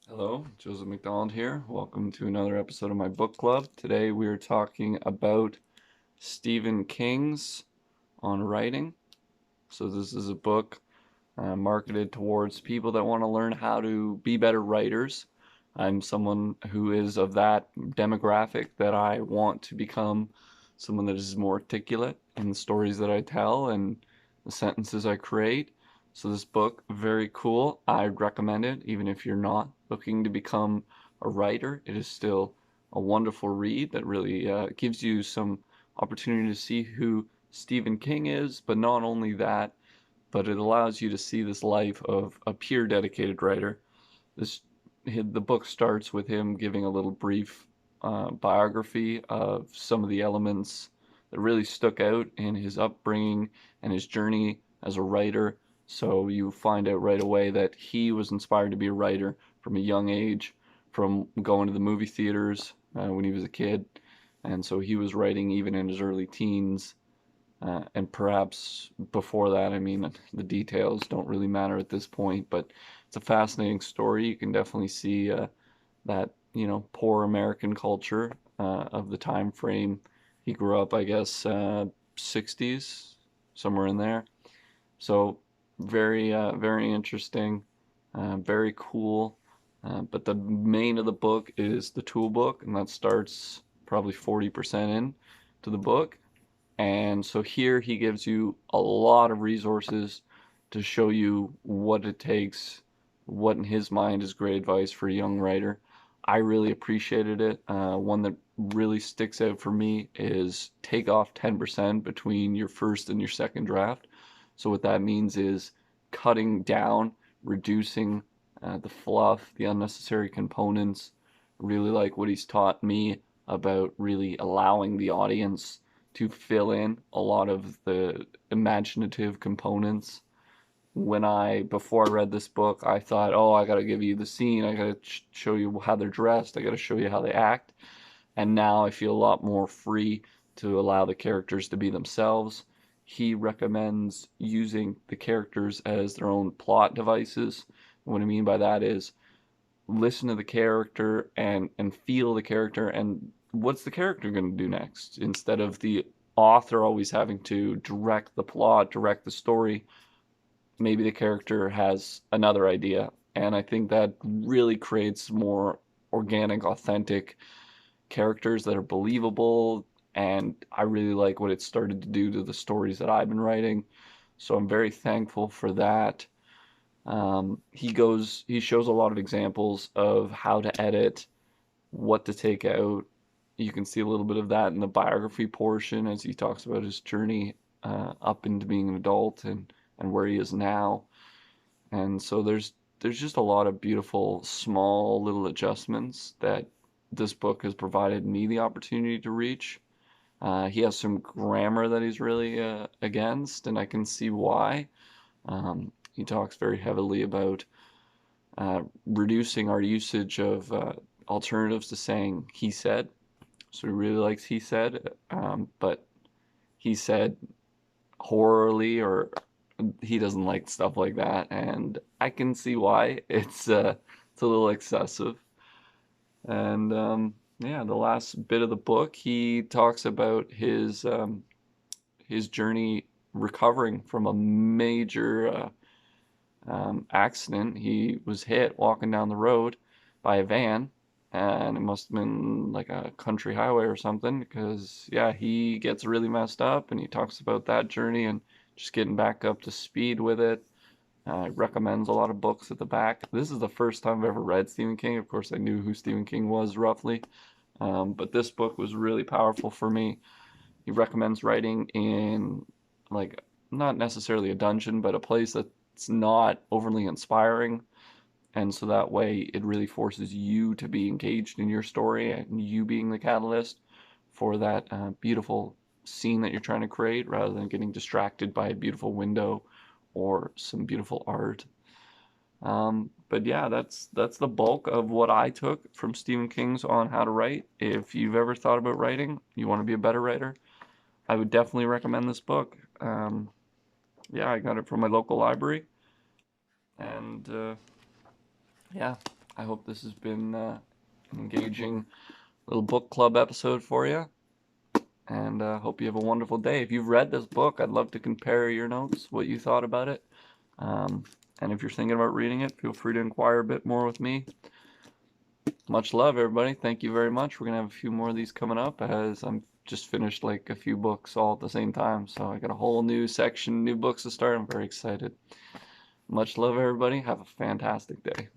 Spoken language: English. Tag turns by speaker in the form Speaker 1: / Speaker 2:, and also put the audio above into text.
Speaker 1: Hello, Joseph McDonald here. Welcome to another episode of my book club. Today we are talking about Stephen King's On Writing. So this is a book marketed towards people that want to learn how to be better writers. I'm someone who is of that demographic that I want to become someone that is more articulate in the stories that I tell and the sentences I create. So this book, very cool. I'd recommend it, even if you're not looking to become a writer. It is still a wonderful read that really gives you some opportunity to see who Stephen King is, but not only that, but it allows you to see this life of a pure dedicated writer. This the book starts with him giving a little brief biography of some of the elements that really stuck out in his upbringing and his journey as a writer. So you find out right away that he was inspired to be a writer from a young age, from going to the movie theaters when he was a kid. And so he was writing even in his early teens, and perhaps before that. I mean, the details don't really matter at this point, but it's a fascinating story. You can definitely see that, poor American culture of the time frame. He grew up, I guess, 60s, somewhere in there. So very interesting, very cool. But the main of the book is the tool book, and that starts probably 40% in to the book. And so here he gives you a lot of resources to show you what it takes, what in his mind is great advice for a young writer. I really appreciated it. One that really sticks out for me is take off 10% between your first and your second draft. So what that means is cutting down, reducing the fluff, the unnecessary components. Really like what he's taught me about really allowing the audience to fill in a lot of the imaginative components. Before I read this book, I thought, oh, I got to give you the scene, I got to show you how they're dressed, I got to show you how they act. And now I feel a lot more free to allow the characters to be themselves. He recommends using the characters as their own plot devices. What I mean by that is listen to the character and feel the character and what's the character going to do next, instead of the author always having to direct the plot, direct the story. Maybe the character has another idea, and I think that really creates more organic, authentic characters that are believable. And I really like what it started to do to the stories that I've been writing, so I'm very thankful for that. He shows a lot of examples of how to edit, what to take out. You can see a little bit of that in the biography portion as he talks about his journey up into being an adult and where he is now. And so there's just a lot of beautiful small little adjustments that this book has provided me the opportunity to reach. He has some grammar that he's really against, and I can see why. He talks very heavily about reducing our usage of alternatives to saying he said. So he really likes he said, but he said horribly, or he doesn't like stuff like that, and I can see why. It's a little excessive. And yeah, the last bit of the book, he talks about his journey recovering from a major accident. He was hit walking down the road by a van, and it must have been like a country highway or something, because yeah, he gets really messed up and he talks about that journey and just getting back up to speed with it. Recommends a lot of books at the back. This is the first time I've ever read Stephen King. Of course, I knew who Stephen King was roughly, but this book was really powerful for me. He recommends writing in, like, not necessarily a dungeon, but a place that's not overly inspiring. And so that way it really forces you to be engaged in your story and you being the catalyst for that beautiful scene that you're trying to create, rather than getting distracted by a beautiful window or some beautiful art. But yeah, that's the bulk of what I took from Stephen King's On How to Write. If you've ever thought about writing, you want to be a better writer, I would definitely recommend this book. Yeah, I got it from my local library, and yeah, I hope this has been an engaging little book club episode for you. And hope you have a wonderful day. If you've read this book, I'd love to compare your notes, what you thought about it. And if you're thinking about reading it, feel free to inquire a bit more with me. Much love, everybody. Thank you very much. We're going to have a few more of these coming up, as I'm just finished like a few books all at the same time. So I got a whole new section, new books to start. I'm very excited. Much love, everybody. Have a fantastic day.